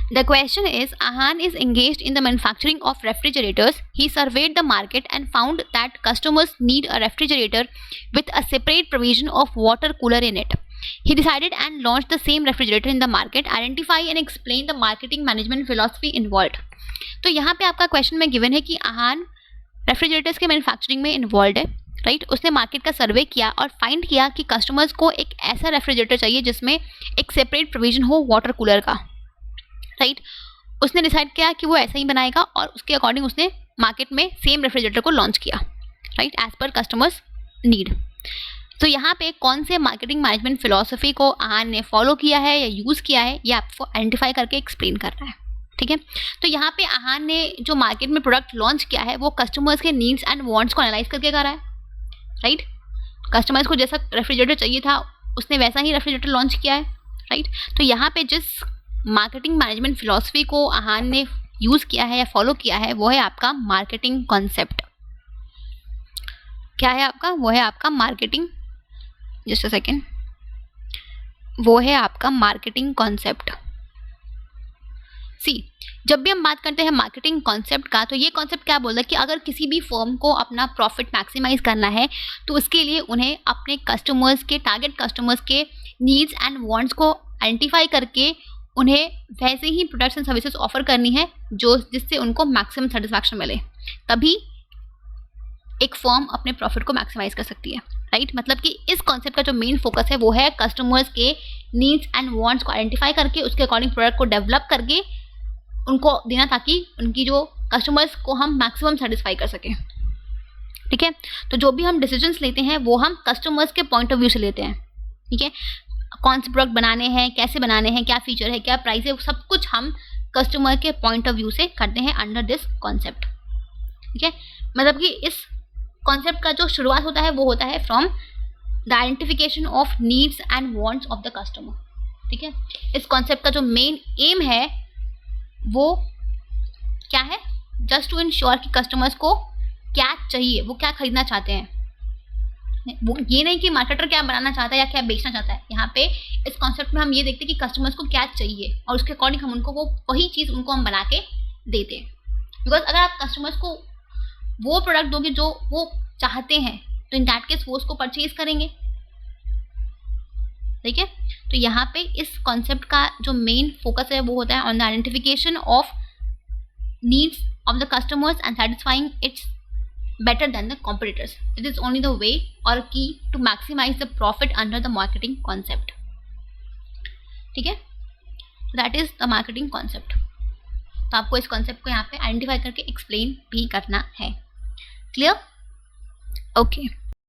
The question is, Ahan is engaged in the manufacturing of refrigerators. He surveyed the market and found that customers need a refrigerator with a separate provision of water cooler in it. He decided and launched the same refrigerator in the market. Identify and explain the marketing management philosophy involved. तो यहाँ पे आपका question में given है कि आहान refrigerators के manufacturing में involve है, राइट. उसने मार्केट का सर्वे किया और फाइंड किया कि कस्टमर्स को एक ऐसा रेफ्रिजरेटर चाहिए जिसमें एक सेपरेट प्रोविजन हो वाटर कूलर का, राइट. उसने डिसाइड किया कि वो ऐसा ही बनाएगा और उसके अकॉर्डिंग उसने मार्केट में सेम रेफ्रिजरेटर को लॉन्च किया, right, as per customers need. तो यहाँ पे कौन से मार्केटिंग मैनेजमेंट फिलॉसफी को आहान ने फॉलो किया है या यूज़ किया है, ये आपको आइडेंटिफाई करके एक्सप्लेन करना है, ठीक है. तो यहाँ पे आहान ने जो मार्केट में प्रोडक्ट लॉन्च किया है वो कस्टमर्स के नीड्स एंड वांट्स को एनालाइज करके करा है, राइट. कस्टमर्स को जैसा रेफ्रिजरेटर चाहिए था उसने वैसा ही रेफ्रिजरेटर लॉन्च किया है, राइट. तो यहाँ पे जिस मार्केटिंग मैनेजमेंट फिलॉसफी को आहान ने यूज़ किया है या फॉलो किया है वो है आपका मार्केटिंग कॉन्सेप्ट. क्या है आपका? वो है आपका मार्केटिंग, जस्ट अ सेकेंड, वो है आपका मार्केटिंग कॉन्सेप्ट. सी, जब भी हम बात करते हैं मार्केटिंग कॉन्सेप्ट का तो ये कॉन्सेप्ट क्या बोलता है कि अगर किसी भी फर्म को अपना प्रॉफिट मैक्सिमाइज करना है तो उसके लिए उन्हें अपने कस्टमर्स के, टारगेट कस्टमर्स के नीड्स एंड वांट्स को आइडेंटिफाई करके उन्हें वैसे ही प्रोडक्ट्स एंड सर्विसेज ऑफर करनी है जो जिससे उनको मैक्सिमम सेटिस्फैक्शन मिले. तभी एक फर्म अपने प्रॉफिट को मैक्सिमाइज कर सकती है, राइट. मतलब कि इस कॉन्सेप्ट का जो मेन फोकस है वो है कस्टमर्स के नीड्स एंड वांट्स को आइडेंटिफाई करके उसके अकॉर्डिंग प्रोडक्ट को डेवलप करके उनको देना ताकि उनकी जो कस्टमर्स को हम मैक्सिमम सेटिस्फाई कर सकें, ठीक है. तो जो भी हम डिसीजंस लेते हैं वो हम कस्टमर्स के पॉइंट ऑफ व्यू से लेते हैं, ठीक है. कौन से प्रोडक्ट बनाने हैं, कैसे बनाने हैं, क्या फीचर है, क्या प्राइस है, सब कुछ हम कस्टमर के पॉइंट ऑफ व्यू से करते हैं अंडर दिस कॉन्सेप्ट, ठीक है. मतलब कि इस कॉन्सेप्ट का जो शुरुआत होता है वो होता है from the identification of needs and wants of the customer, ठीक है. इस कॉन्सेप्ट का जो मेन एम है वो क्या है? जस्ट टू इंश्योर कि कस्टमर्स को क्या चाहिए, वो क्या खरीदना चाहते हैं. वो ये नहीं कि मार्केटर क्या बनाना चाहता है या क्या बेचना चाहता है. यहाँ पे इस कॉन्सेप्ट में हम ये देखते हैं कि कस्टमर्स को क्या चाहिए और उसके अकॉर्डिंग हम उनको वो वही चीज़ उनको हम बना के देते हैं. बिकॉज अगर आप कस्टमर्स को वो प्रोडक्ट दोगे जो वो चाहते हैं तो इन दैट केस वो उसको परचेज करेंगे, ठीक है. तो यहाँ पे इस कॉन्सेप्ट का जो मेन फोकस है वो होता है on the identification of needs of the customers and satisfying it's better than the competitors. It is only the way or key to maximize the profit under the marketing concept. ठीक है. That is the marketing concept. तो आपको इस concept को यहाँ पे identify करके explain भी करना है. क्लियर? ओके.